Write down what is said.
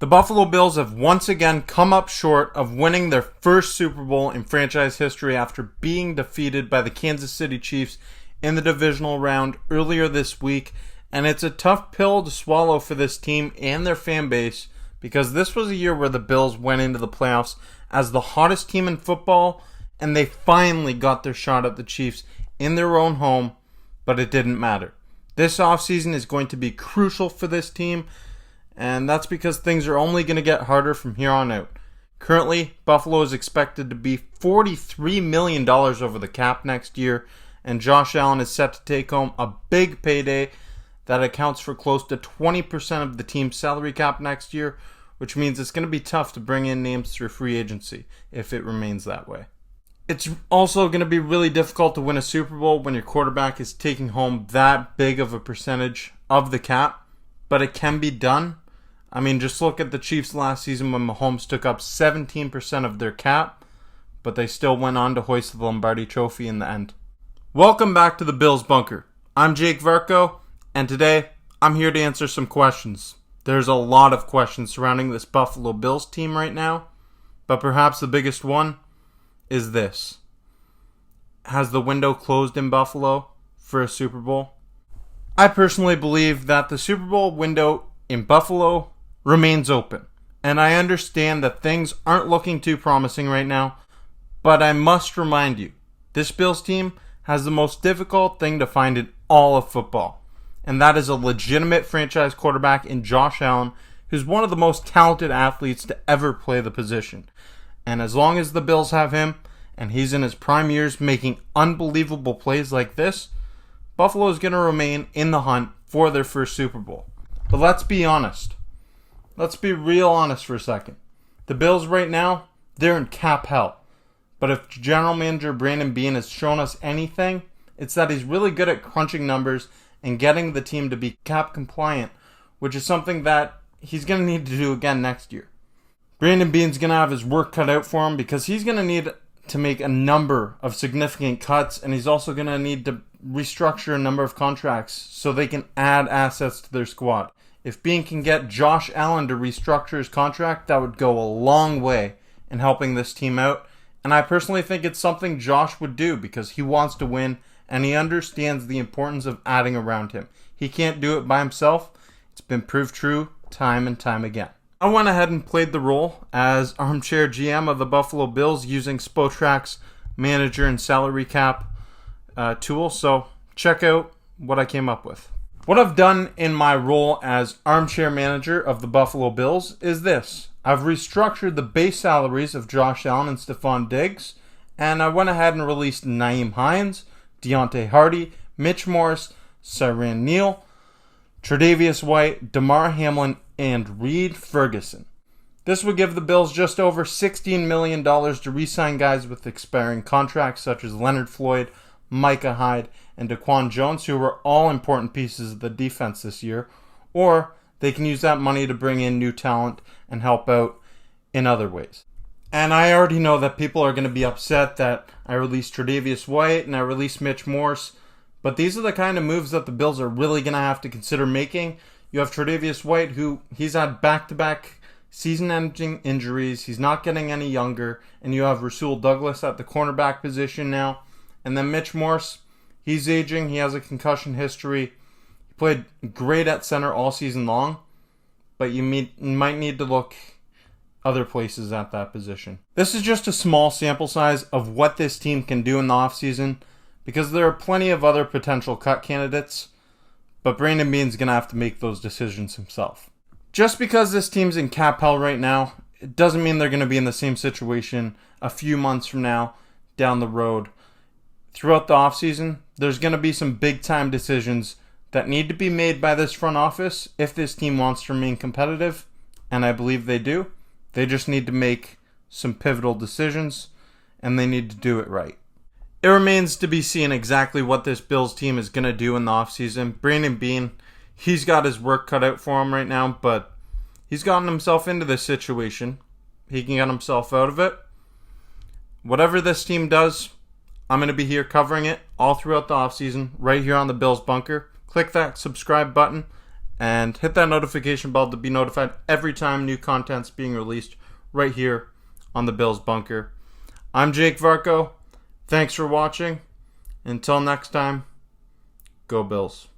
The Buffalo Bills have once again come up short of winning their first Super Bowl in franchise history after being defeated by the Kansas City Chiefs in the Divisional Round earlier this week. And it's a tough pill to swallow for this team and their fan base because this was a year where the Bills went into the playoffs as the hottest team in football, and they finally got their shot at the Chiefs in their own home, but it didn't matter. This offseason is going to be crucial for this team, and that's because things are only going to get harder from here on out. Currently, Buffalo is expected to be $43 million over the cap next year, and Josh Allen is set to take home a big payday that accounts for close to 20% of the team's salary cap next year, which means it's going to be tough to bring in names through free agency if it remains that way. It's also going to be really difficult to win a Super Bowl when your quarterback is taking home that big of a percentage of the cap, but it can be done. I mean, just look at the Chiefs last season when Mahomes took up 17% of their cap, but they still went on to hoist the Lombardi trophy in the end. Welcome back to the Bills Bunker. I'm Jake Varco, and today I'm here to answer some questions. There's a lot of questions surrounding this Buffalo Bills team right now, but perhaps the biggest one is this. Has the window closed in Buffalo for a Super Bowl? I personally believe that the Super Bowl window in Buffalo remains open. And I understand that things aren't looking too promising right now, but I must remind you, this Bills team has the most difficult thing to find in all of football. And that is a legitimate franchise quarterback in Josh Allen, who's one of the most talented athletes to ever play the position. And as long as the Bills have him, and he's in his prime years making unbelievable plays like this, Buffalo is going to remain in the hunt for their first Super Bowl. But let's be honest. Let's be real honest for a second. The Bills right now, they're in cap hell. But if General Manager Brandon Beane has shown us anything, it's that he's really good at crunching numbers and getting the team to be cap compliant, which is something that he's going to need to do again next year. Brandon Beane's going to have his work cut out for him because he's going to need to make a number of significant cuts, and he's also going to need to restructure a number of contracts so they can add assets to their squad. If Beane can get Josh Allen to restructure his contract, that would go a long way in helping this team out. And I personally think it's something Josh would do because he wants to win and he understands the importance of adding around him. He can't do it by himself. It's been proved true time and time again. I went ahead and played the role as Armchair GM of the Buffalo Bills using Spotrac's manager and salary cap tool. So check out what I came up with. What I've done in my role as armchair manager of the Buffalo Bills is this. I've restructured the base salaries of Josh Allen and Stephon Diggs, and I went ahead and released Nyheim Hines, Deontay Hardy, Mitch Morse, Siran Neal, Tre'Davious White, Damar Hamlin, and Reed Ferguson. This would give the Bills just over $16 million to re-sign guys with expiring contracts such as Leonard Floyd, Micah Hyde, and Daquan Jones, who were all important pieces of the defense this year, or they can use that money to bring in new talent and help out in other ways. And I already know that people are going to be upset that I released Tre'Davious White and I released Mitch Morse, but these are the kind of moves that the Bills are really going to have to consider making. You have Tre'Davious White, who he's had back-to-back season-ending injuries. He's not getting any younger. And you have Rasul Douglas at the cornerback position now. And then Mitch Morse, he's aging. He has a concussion history. He played great at center all season long. But you might need to look other places at that position. This is just a small sample size of what this team can do in the offseason because there are plenty of other potential cut candidates. But Brandon Beane's going to have to make those decisions himself. Just because this team's in cap hell right now, it doesn't mean they're going to be in the same situation a few months from now down the road. Throughout the offseason, there's going to be some big-time decisions that need to be made by this front office if this team wants to remain competitive, and I believe they do. They just need to make some pivotal decisions, and they need to do it right. It remains to be seen exactly what this Bills team is going to do in the offseason. Brandon Beane, he's got his work cut out for him right now, but he's gotten himself into this situation. He can get himself out of it. Whatever this team does, I'm going to be here covering it all throughout the offseason, right here on the Bills Bunker. Click that subscribe button, and hit that notification bell to be notified every time new content's being released right here on the Bills Bunker. I'm Jake Varco. Thanks for watching. Until next time, go Bills.